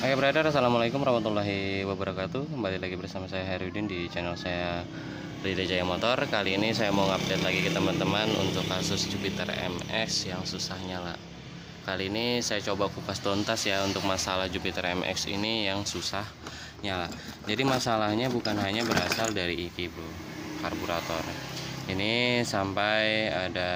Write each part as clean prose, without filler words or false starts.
Oke brother, assalamualaikum warahmatullahi wabarakatuh. Kembali lagi bersama saya Herudin di channel saya Rida Jaya Motor. Kali ini saya mau update lagi ke teman-teman untuk kasus Jupiter MX yang susah nyala. Kali ini saya coba kupas tuntas ya untuk masalah Jupiter MX ini yang susah nyala. Jadi masalahnya bukan hanya berasal dari iki bro, karburator. Ini sampai ada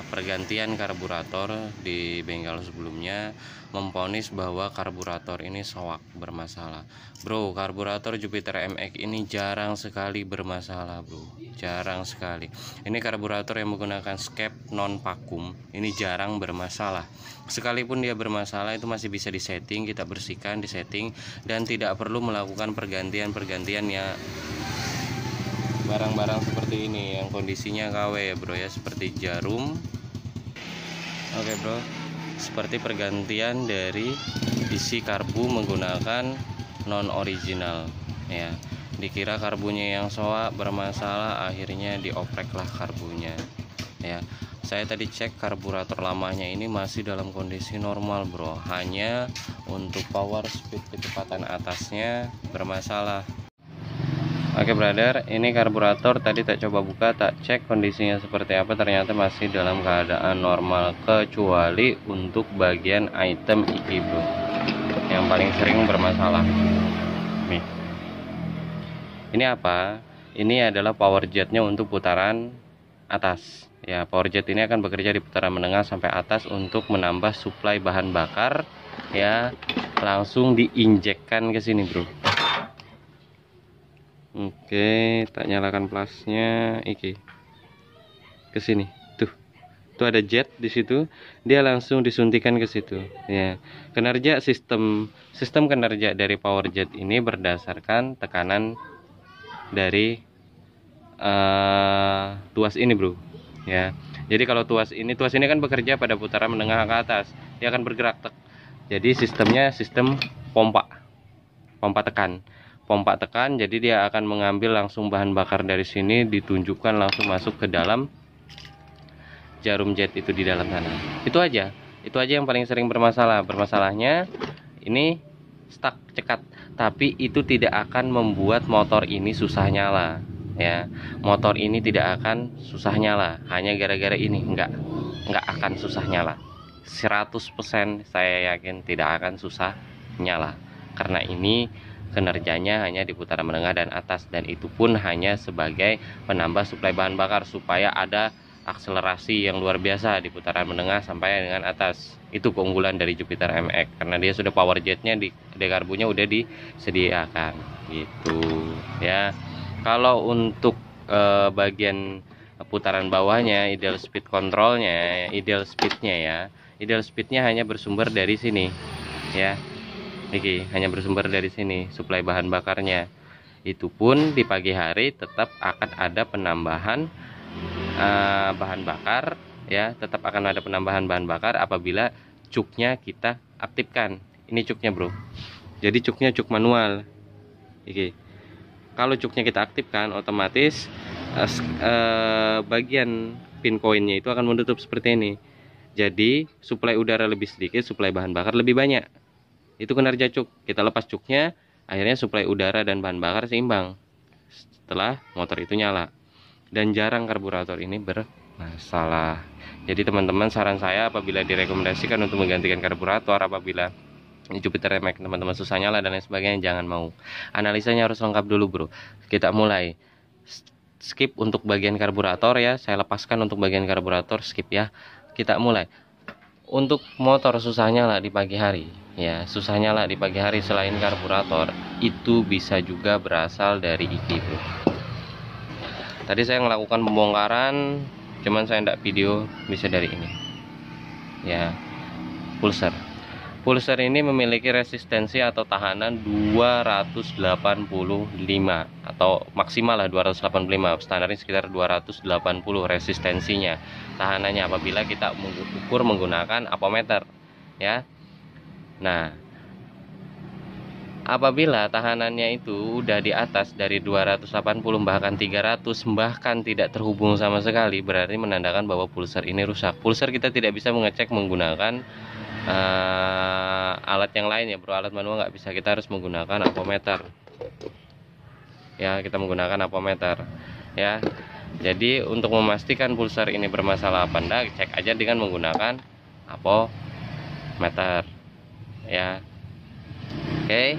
pergantian karburator di bengkel sebelumnya memvonis bahwa karburator ini soak bermasalah. Bro, karburator Jupiter MX ini jarang sekali bermasalah bro, jarang sekali. Ini karburator yang menggunakan skep non vakum ini jarang bermasalah. Sekalipun dia bermasalah itu masih bisa disetting, kita bersihkan, disetting, dan tidak perlu melakukan pergantian ya barang-barang seperti ini yang kondisinya KW ya bro ya, seperti jarum. Oke bro, seperti pergantian dari isi karbu menggunakan non original ya, dikira karbunya yang soak bermasalah, akhirnya diopreklah karbunya ya. Saya tadi cek karburator lamanya ini masih dalam kondisi normal bro, hanya untuk power speed kecepatan atasnya bermasalah. Oke brother, ini karburator tadi tak coba buka, tak cek kondisinya seperti apa, ternyata masih dalam keadaan normal kecuali untuk bagian item iki bro yang paling sering bermasalah nih. Ini apa? Ini adalah power jetnya untuk putaran atas ya. Power jet ini akan bekerja di putaran menengah sampai atas untuk menambah suplai bahan bakar ya, langsung diinjekkan ke sini bro. Oke, tak nyalakan plusnya iki ke sini. Tuh ada jet di situ, dia langsung disuntikan ke situ ya. Kinerja sistem kinerja dari power jet ini berdasarkan tekanan dari tuas ini bro ya. Jadi kalau tuas ini kan bekerja pada putaran menengah ke atas, dia akan bergerak jadi sistemnya sistem pompa tekan, jadi dia akan mengambil langsung bahan bakar dari sini, ditunjukkan langsung masuk ke dalam jarum jet itu di dalam sana. Itu aja yang paling sering bermasalahnya ini stuck, cekat. Tapi itu tidak akan membuat motor ini susah nyala ya. Motor ini tidak akan susah nyala hanya gara-gara ini, enggak akan susah nyala 100%. Saya yakin tidak akan susah nyala karena ini kinerjanya hanya di putaran menengah dan atas, dan itu pun hanya sebagai penambah suplai bahan bakar supaya ada akselerasi yang luar biasa di putaran menengah sampai dengan atas. Itu keunggulan dari Jupiter MX karena dia sudah power jetnya di karbunya udah disediakan gitu ya. Kalau untuk bagian putaran bawahnya, ideal speednya hanya bersumber dari sini ya. Ini hanya bersumber dari sini suplai bahan bakarnya. Itu pun di pagi hari tetap akan ada penambahan bahan bakar ya, tetap akan ada penambahan bahan bakar apabila cuknya kita aktifkan. Ini cuknya bro, jadi cuknya cuk manual. Kalau cuknya kita aktifkan, otomatis bagian pin koinnya itu akan menutup seperti ini. Jadi suplai udara lebih sedikit, suplai bahan bakar lebih banyak. Itu kinerja cuk. Kita lepas cuknya, akhirnya suplai udara dan bahan bakar seimbang setelah motor itu nyala, dan jarang karburator ini bermasalah. Jadi teman-teman, saran saya apabila direkomendasikan untuk menggantikan karburator apabila Jupiter MX teman-teman susah nyala dan lain sebagainya, jangan mau. Analisanya harus lengkap dulu bro. Kita mulai skip untuk bagian karburator ya, saya lepaskan untuk bagian karburator, skip ya. Kita mulai untuk motor susah nyala di pagi hari ya, selain karburator itu bisa juga berasal dari iki bro. Tadi saya melakukan pembongkaran, cuman saya tidak video, bisa dari ini ya. Pulser ini memiliki resistensi atau tahanan 285 atau maksimal lah 285, standarnya sekitar 280 resistensinya, tahanannya apabila kita mengukur menggunakan apometer ya. Nah, apabila tahanannya itu udah di atas dari 280 bahkan 300 bahkan tidak terhubung sama sekali, berarti menandakan bahwa pulser ini rusak. Pulser kita tidak bisa mengecek menggunakan alat yang lain ya bro, alat manual nggak bisa, kita harus menggunakan apometer ya, kita menggunakan apometer ya. Jadi untuk memastikan pulser ini bermasalah apa enggak, cek aja dengan menggunakan apometer ya. Oke.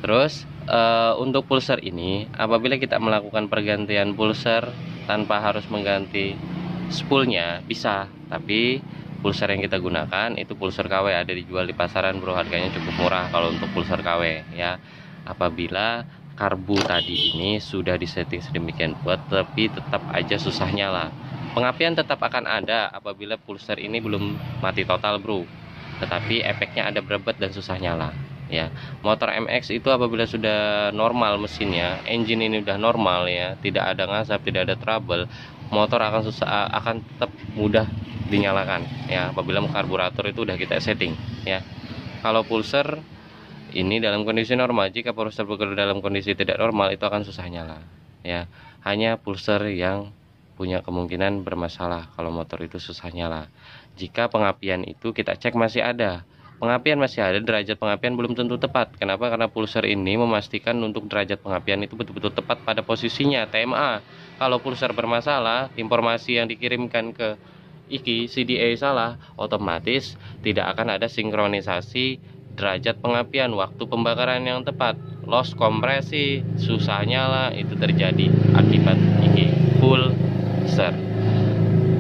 Terus untuk pulser ini, apabila kita melakukan pergantian pulser tanpa harus mengganti spoolnya bisa, tapi pulser yang kita gunakan itu pulser KW, ada dijual di pasaran bro, harganya cukup murah kalau untuk pulser KW ya. Apabila karbu tadi ini sudah disetting sedemikian rupa tapi tetap aja susah nyala, pengapian tetap akan ada apabila pulser ini belum mati total bro, tetapi efeknya ada berebet dan susah nyala ya. Motor MX itu apabila sudah normal mesinnya, engine ini udah normal ya, tidak ada ngasap, tidak ada trouble, motor akan tetap mudah dinyalakan ya apabila karburator itu udah kita setting ya. Kalau pulser ini dalam kondisi normal, jika pulser bekerja dalam kondisi tidak normal itu akan susah nyala ya. Hanya pulser yang punya kemungkinan bermasalah kalau motor itu susah nyala. Jika pengapian itu kita cek masih ada, pengapian masih ada, derajat pengapian belum tentu tepat. Kenapa? Karena pulser ini memastikan untuk derajat pengapian itu betul-betul tepat pada posisinya, TMA. Kalau pulser bermasalah, informasi yang dikirimkan ke iki CDA salah, otomatis tidak akan ada sinkronisasi derajat pengapian, waktu pembakaran yang tepat, loss kompresi, susah nyala, itu terjadi akibat iki pulser.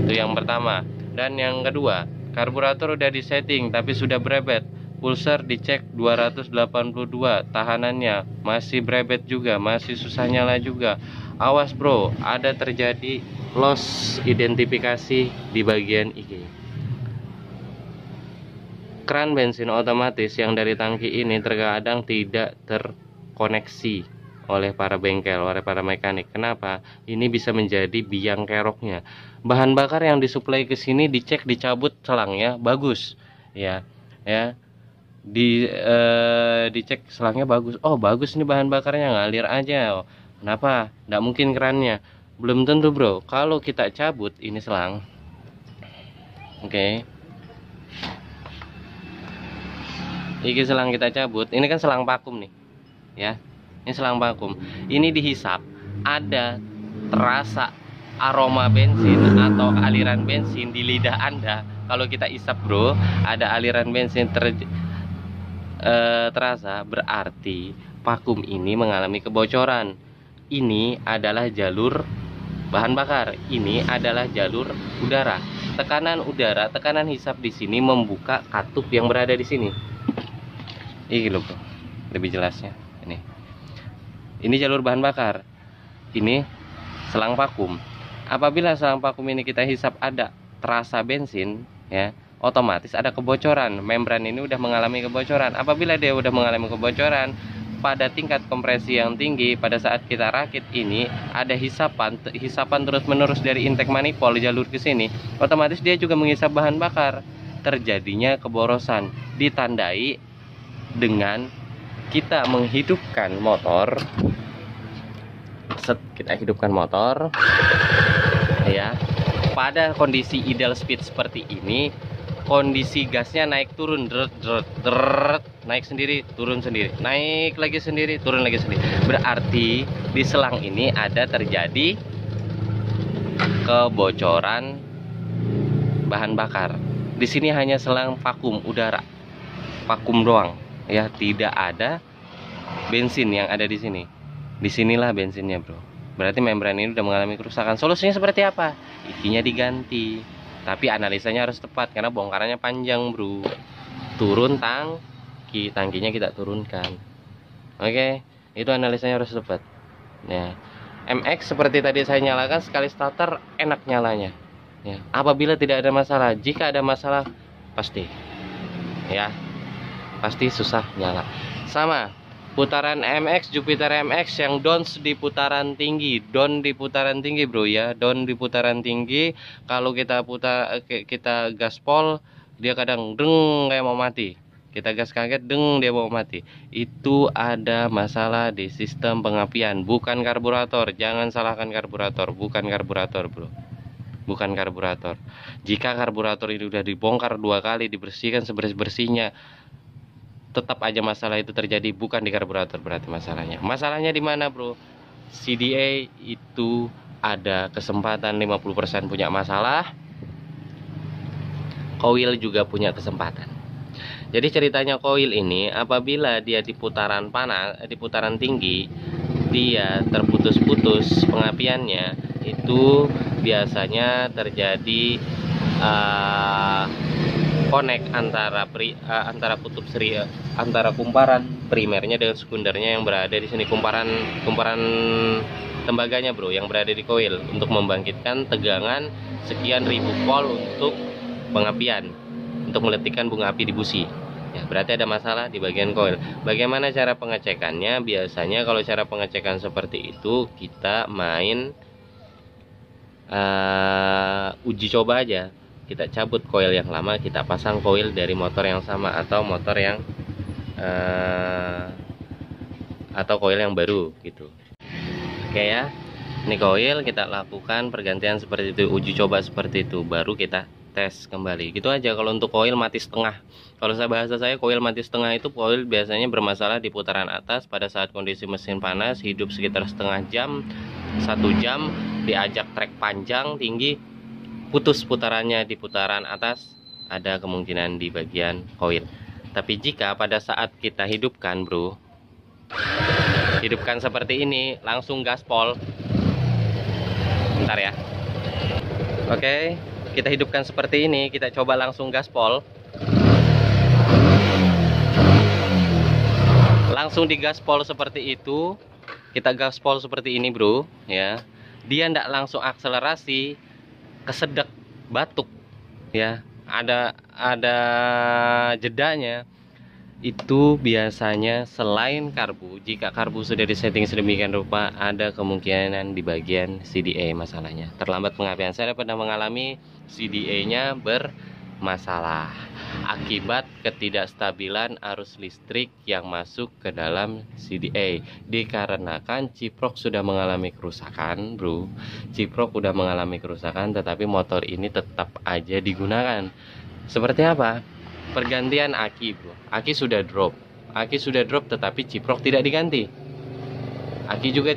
Itu yang pertama. Dan yang kedua, karburator udah disetting tapi sudah berebet, pulser dicek 282, tahanannya masih berebet juga, masih susah nyala juga. Awas bro, ada terjadi loss identifikasi di bagian iki. Keran bensin otomatis yang dari tangki ini terkadang tidak terkoneksi oleh para bengkel, oleh para mekanik. Kenapa? Ini bisa menjadi biang keroknya. Bahan bakar yang disuplai ke sini dicek, dicabut selangnya bagus ya. Dicek selangnya bagus. Oh, bagus nih bahan bakarnya, ngalir aja. Oh, kenapa? Nggak mungkin kerannya. Belum tentu bro. Kalau kita cabut ini selang, oke. Ini selang kita cabut, ini kan selang vakum nih ya, ini selang vakum, ini dihisap ada terasa aroma bensin atau aliran bensin di lidah Anda. Kalau kita isap bro, ada aliran bensin terasa, berarti vakum ini mengalami kebocoran. Ini adalah jalur bahan bakar, ini adalah jalur udara. Tekanan udara, tekanan hisap di sini membuka katup yang berada di sini. Ini loh bro, lebih jelasnya ini jalur bahan bakar, ini selang vakum. Apabila selang vakum ini kita hisap ada terasa bensin ya, otomatis ada kebocoran, membran ini udah mengalami kebocoran. Apabila dia udah mengalami kebocoran pada tingkat kompresi yang tinggi, pada saat kita rakit ini ada hisapan terus menerus dari intake manifold jalur ke sini, otomatis dia juga menghisap bahan bakar. Terjadinya keborosan ditandai dengan kita menghidupkan motor. Kita hidupkan motor ya, pada kondisi ideal speed seperti ini, kondisi gasnya naik turun, naik sendiri, turun sendiri, naik lagi sendiri, turun lagi sendiri. Berarti di selang ini ada terjadi kebocoran bahan bakar. Di sini hanya selang vakum udara, vakum doang ya, tidak ada bensin yang ada di sini. Disinilah bensinnya bro. Berarti membran ini udah mengalami kerusakan. Solusinya seperti apa? Ikinya diganti, tapi analisanya harus tepat karena bongkarannya panjang bro. Turun tangkinya kita turunkan. Oke, itu analisanya harus tepat ya. MX seperti tadi saya nyalakan, sekali starter enak nyalanya ya. Apabila tidak ada masalah, jika ada masalah pasti susah nyala. Sama putaran MX, Jupiter MX yang down di putaran tinggi, bro ya, down di putaran tinggi. Kalau kita gaspol, dia kadang deng kayak mau mati. Kita gas kaget, deng dia mau mati. Itu ada masalah di sistem pengapian, bukan karburator. Jangan salahkan karburator, bukan karburator bro bukan karburator. Jika karburator itu sudah dibongkar 2 kali, dibersihkan sebersih-bersihnya, tetap aja masalah itu terjadi, bukan di karburator berarti masalahnya. Masalahnya di mana, bro? CDA itu ada kesempatan 50% punya masalah, coil juga punya kesempatan. Jadi ceritanya coil ini apabila dia di putaran panas, di putaran tinggi, dia terputus-putus pengapiannya, itu biasanya terjadi connect antara kutub seri, antara kumparan primernya dengan sekundernya yang berada di sini, kumparan tembaganya, bro, yang berada di coil untuk membangkitkan tegangan sekian ribu volt untuk pengapian, untuk meletikkan bunga api di busi. Ya, berarti ada masalah di bagian coil. Bagaimana cara pengecekannya? Biasanya kalau cara pengecekan seperti itu, kita main uji coba aja. Kita cabut coil yang lama, kita pasang coil dari motor yang sama atau motor yang atau coil yang baru gitu. Oke ya, ini coil kita lakukan pergantian seperti itu, uji coba seperti itu, baru kita tes kembali. Gitu aja. Kalau untuk coil mati setengah, kalau bahasa saya coil mati setengah itu coil biasanya bermasalah di putaran atas pada saat kondisi mesin panas, hidup sekitar setengah jam, 1 jam, diajak trek panjang tinggi, putus putarannya di putaran atas, ada kemungkinan di bagian coil. Tapi jika pada saat kita hidupkan, bro, hidupkan seperti ini, langsung gaspol. Bentar ya. Oke, kita hidupkan seperti ini, kita coba langsung gaspol. Langsung digaspol seperti itu. Kita gaspol seperti ini, bro, ya. Dia ndak langsung akselerasi, kesedek, batuk, ya. Ada jedanya. Itu biasanya selain karbu, jika karbu sudah disetting sedemikian rupa, ada kemungkinan di bagian CDA masalahnya. Terlambat pengapian. Saya pernah mengalami CDA-nya bermasalah akibat ketidakstabilan arus listrik yang masuk ke dalam CDA. Dikarenakan ciprok sudah mengalami kerusakan, bro. Ciprok sudah mengalami kerusakan, tetapi motor ini tetap aja digunakan. Seperti apa? Pergantian aki, bro. Aki sudah drop. Aki sudah drop tetapi ciprok tidak diganti. Aki juga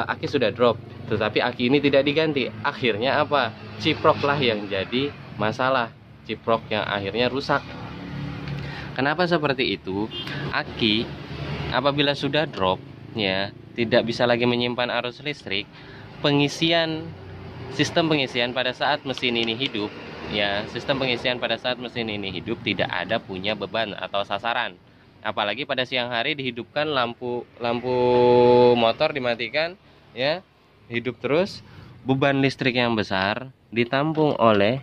aki sudah drop tetapi aki ini tidak diganti. Akhirnya apa? Ciproklah yang jadi masalah. Ciprok yang akhirnya rusak. Kenapa seperti itu? Aki apabila sudah drop, ya, tidak bisa lagi menyimpan arus listrik. Sistem pengisian pada saat mesin ini hidup, ya, sistem pengisian pada saat mesin ini hidup tidak ada punya beban atau sasaran. Apalagi pada siang hari dihidupkan, lampu motor dimatikan, ya, hidup terus, beban listrik yang besar ditampung oleh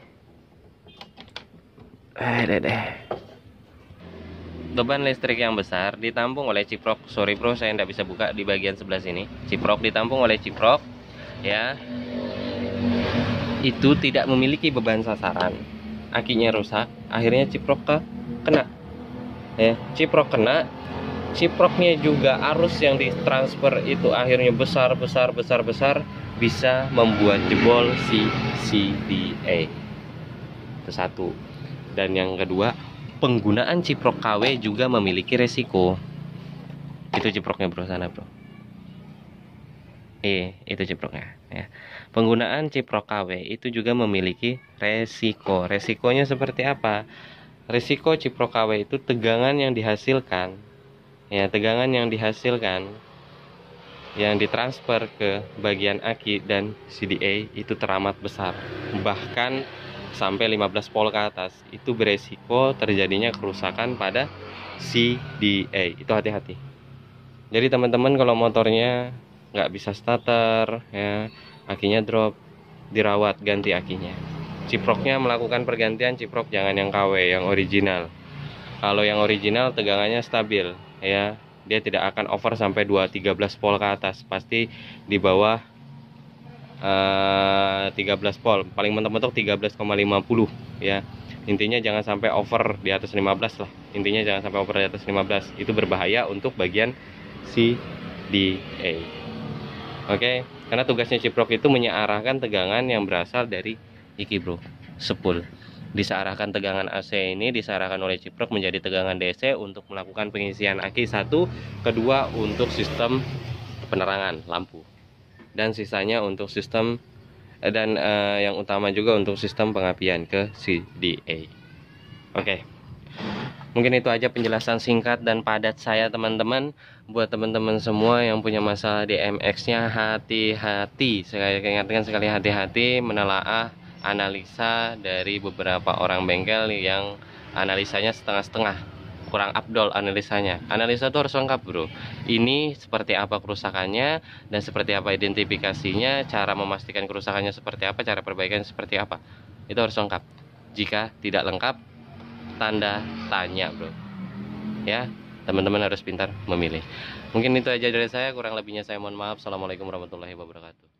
beban listrik yang besar ditampung oleh ciprok. Sorry bro, saya tidak bisa buka di bagian sebelah sini. Ciprok ditampung oleh ciprok, ya. Itu tidak memiliki beban sasaran, akinya rusak, akhirnya ciprok kena, ya. Ciprok kena, ciproknya juga arus yang ditransfer itu akhirnya besar, bisa membuat jebol si CDA. Itu satu. Dan yang kedua, penggunaan ciprok KW juga memiliki resiko. Itu ciproknya bro, sana bro. Itu ciproknya, ya. Penggunaan ciprok KW itu juga memiliki resiko. Resikonya seperti apa? Resiko ciprok KW itu tegangan yang dihasilkan, ya, tegangan yang dihasilkan yang ditransfer ke bagian aki dan CDA itu teramat besar, bahkan sampai 15 volt ke atas. Itu beresiko terjadinya kerusakan pada CDA. Itu hati-hati. Jadi teman-teman kalau motornya nggak bisa starter, ya, akinya drop, dirawat, ganti akinya. Ciproknya melakukan pergantian ciprok, jangan yang KW, yang original. Kalau yang original tegangannya stabil, ya, dia tidak akan over sampai 13 volt ke atas, pasti di bawah 13 volt, paling mentok-mentok 13,50, ya. Intinya jangan sampai over di atas 15 lah. Intinya jangan sampai over di atas 15. Itu berbahaya untuk bagian CDA. Oke, Karena tugasnya ciprok itu menyearahkan tegangan yang berasal dari iki bro, spool. Disearahkan tegangan AC ini disearahkan oleh ciprok menjadi tegangan DC untuk melakukan pengisian aki. Satu, kedua untuk sistem penerangan lampu, dan sisanya untuk sistem yang utama juga untuk sistem pengapian ke CDA. Oke. Mungkin itu aja penjelasan singkat dan padat saya teman-teman. Buat teman-teman semua yang punya masalah di MX-nya, hati-hati. Saya ingatkan sekali, hati-hati menelaah analisa dari beberapa orang bengkel yang analisanya setengah-setengah, kurang afdol analisanya. Analisa itu harus lengkap bro. Ini seperti apa kerusakannya dan seperti apa identifikasinya, cara memastikan kerusakannya seperti apa, cara perbaikannya seperti apa. Itu harus lengkap. Jika tidak lengkap, tanda tanya bro. Ya, teman-teman harus pintar memilih. Mungkin itu aja dari saya, kurang lebihnya saya mohon maaf. Assalamualaikum warahmatullahi wabarakatuh.